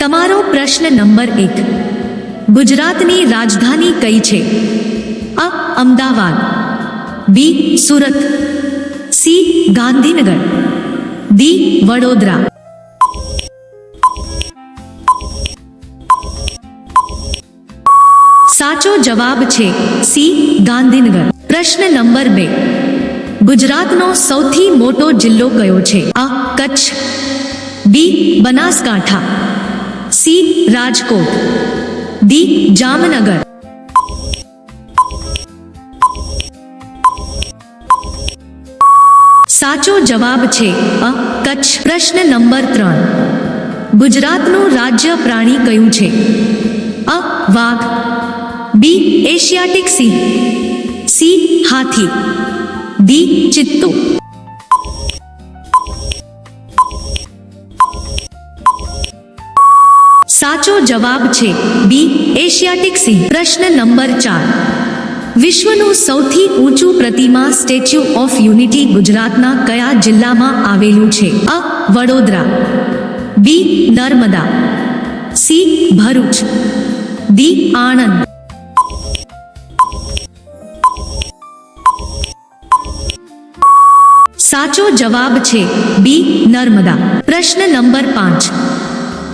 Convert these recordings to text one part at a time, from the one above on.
તમારો પ્રશ્ન નંબર 1, ગુજરાતની રાજધાની કઈ છે? અ. અમદાવાદ, બી. સુરત, સી. ગાંધીનગર, ડી. વડોદરા. સાચો જવાબ છે સી. ગાંધીનગર. પ્રશ્ન નંબર 2, ગુજરાતનો સૌથી મોટો જિલ્લો કયો છે? અ. કચ્છ, બી. બનાસકાંઠા, સી. રાજકોટ, ડી. જામનગર. સાચો જવાબ છે અ. કચ્છ. પ્રશ્ન નંબર 3, ગુજરાતનું રાજ્ય પ્રાણી કયું છે? અ. વાઘ, બી. એશિયાટિક સિંહ, સી. હાથી, ડી. ચિત્તો. સાચો જવાબ છે બી. એશિયાટિક સિંહ. પ્રશ્ન નંબર 4, વિશ્વનું સૌથી ઊંચું પ્રતિમા સ્ટેચ્યુ ઓફ યુનિટી ગુજરાતના કયા જિલ્લામાં આવેલું છે? અ. વડોદરા, બી. નર્મદા, સી. ભરૂચ, ડી. આણંદ. સાચો જવાબ છે બી. નર્મદા. પ્રશ્ન નંબર 5,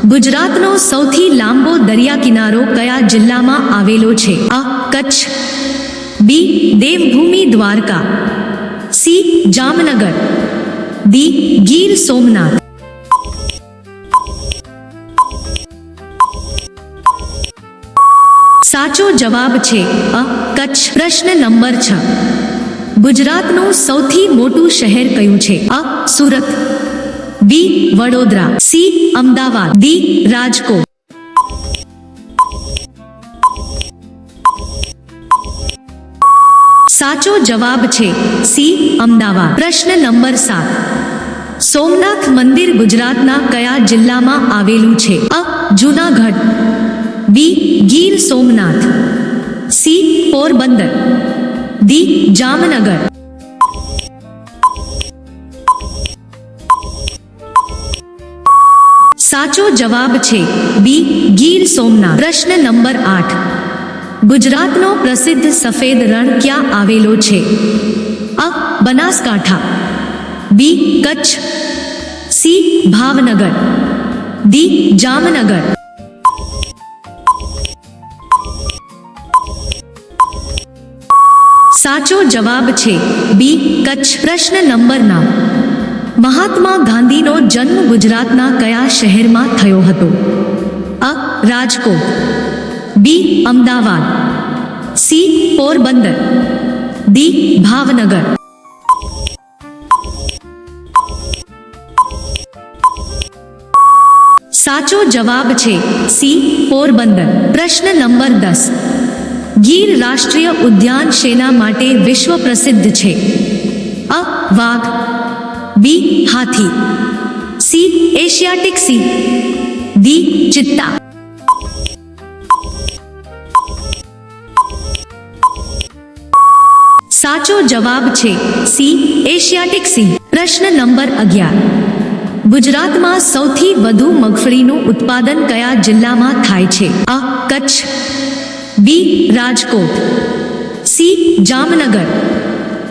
ગુજરાતનો સૌથી લાંબો દરિયા કિનારો કયા જિલ્લામાં આવેલો છે? અ. કચ્છ, બી. દેવભૂમિ દ્વારકા, સી. જામનગર, ડી. ગીર સોમનાથ. સાચો જવાબ છે અ. કચ્છ. પ્રશ્ન નંબર 6, ગુજરાતનું સૌથી મોટું શહેર કયું છે? અ. સુરત, બી. વડોદરા, સી. અમદાવાદ, ડી. રાજકોટ. સાચો જવાબ છે સી. અમદાવાદ. પ્રશ્ન નંબર 7, સોમનાથ મંદિર ગુજરાતના કયા જિલ્લામાં આવેલું છે? અ. જૂનાગઢ, બી. ગીર સોમનાથ, સી. પોરબંદર, ડી. જામનગર. સાચો જવાબ છે બી. ગીર સોમનાથ. પ્રશ્ન નંબર 8, ગુજરાતનો પ્રસિદ્ધ સફેદ રણ ક્યાં આવેલો છે? અ. બનાસકાંઠા, બી. કચ્છ, સી. ભાવનગર, ડી. જામનગર. સાચો જવાબ છે બી. કચ્છ. પ્રશ્ન નંબર 9, મહાત્મા ગાંધીનો જન્મ ગુજરાતના કયા શહેરમાં થયો હતો? અ. રાજકોટ, બી. અમદાવાદ, સી. પોરબંદર, ડી. ભાવનગર. સાચો જવાબ છે સી. પોરબંદર. પ્રશ્ન નંબર 10, ગીર રાષ્ટ્રીય ઉદ્યાન શેના માટે વિશ્વ પ્રસિદ્ધ છે? અ. વાઘ, બી. હાથી, સી. એશિયાટિક સિંહ, ડી. ચિત્તા. સાચો જવાબ છે સી. એશિયાટિક સિંહ. પ્રશ્ન નંબર 11, ગુજરાતમાં સૌથી વધુ મગફળીનું ઉત્પાદન કયા જિલ્લામાં થાય છે? અ. કચ્છ, બી. રાજકોટ, સી. જામનગર,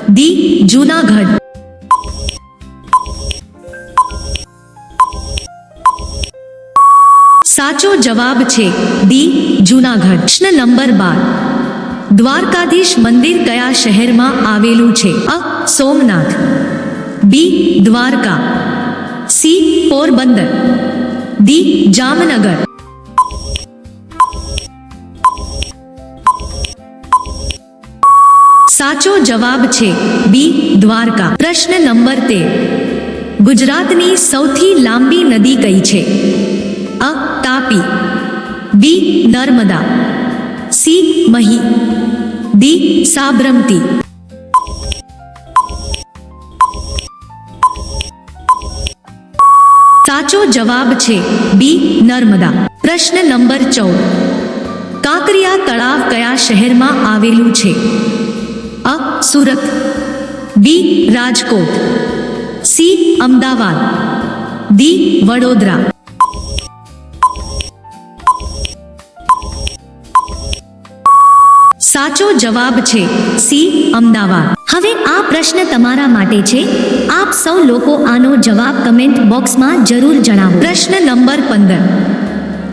ડી. જૂનાગઢ. સાચો જવાબ છે ડી. જૂનાગઢ. પ્રશ્ન નંબર 12, દ્વારકાધીશ મંદિર કયા શહેરમાં આવેલું છે? અ. સોમનાથ, બી. દ્વારકા, સી. પોરબંદર, ડી. જામનગર. સાચો જવાબ છે બી. દ્વારકા. પ્રશ્ન નંબર 13, ગુજરાતની સૌથી લાંબી નદી કઈ છે? અ. તાપી, બી. નર્મદા, સી. મહી, ડી. સાબરમતી. સાચો જવાબ છે બી. નર્મદા. પ્રશ્ન નંબર 14, કાંકરિયા તળાવ કયા શહેરમાં આવેલું છે? અ. સુરત, બી. રાજકોટ, સી. અમદાવાદ, ડી. વડોદરા. સાચો જવાબ છે સી અમદાવાદ. હવે આ પ્રશ્ન તમારા માટે છે. આપ સૌ લોકો આનો જવાબ કમેન્ટ બોક્સમાં જરૂર જણાવો. પ્રશ્ન નંબર 15.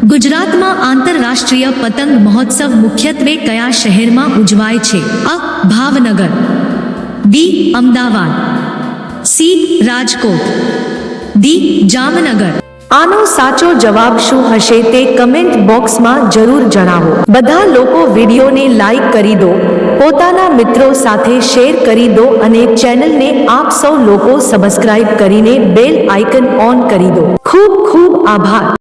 ગુજરાતમાં આંતરરાષ્ટ્રીય પતંગ મહોત્સવ મુખ્યત્વે કયા શહેરમાં ઉજવાય છે? અ. ભાવનગર, બી. અમદાવાદ, સી. રાજકોટ, ડી. જામનગર. આનો સાચો જવાબ શું હશે તે કમેન્ટ બોક્સમાં જરૂર જણાવો. બધા લોકો વિડીયોને લાઈક કરી દો, પોતાના મિત્રો સાથે શેર કરી દો અને ચેનલને આપ સૌ લોકો સબસ્ક્રાઇબ કરીને બેલ આઇકન ઓન કરી દો. ખૂબ ખૂબ આભાર.